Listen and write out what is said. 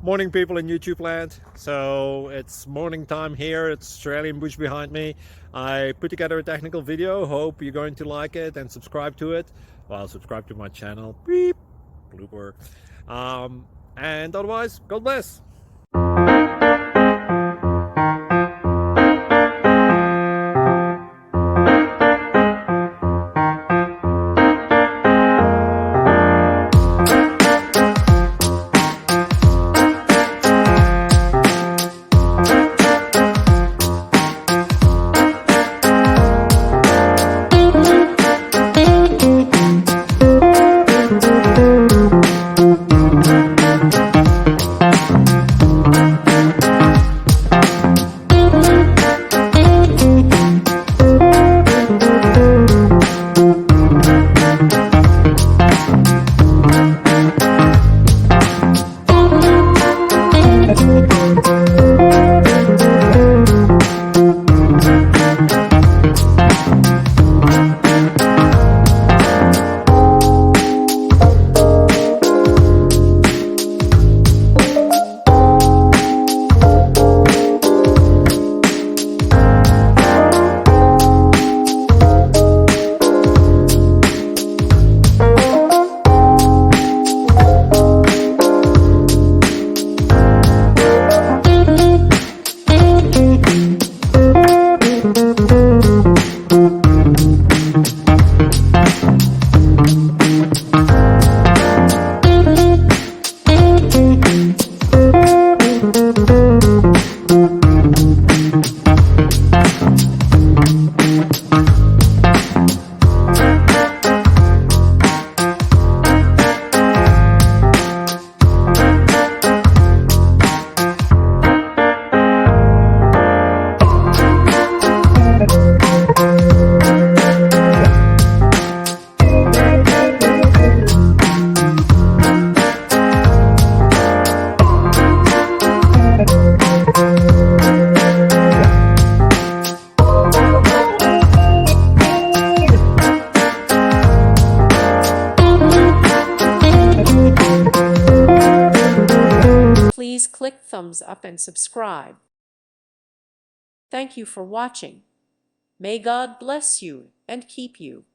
Morning, people in YouTube land. So it's morning time here. It's Australian bush behind me. I put together a technical video. Hope you're going to like it and subscribe to it. Well, subscribe to my channel. Beep. Blooper. And otherwise, God bless. Please click thumbs up and subscribe. Thank you for watching. May God bless you and keep you.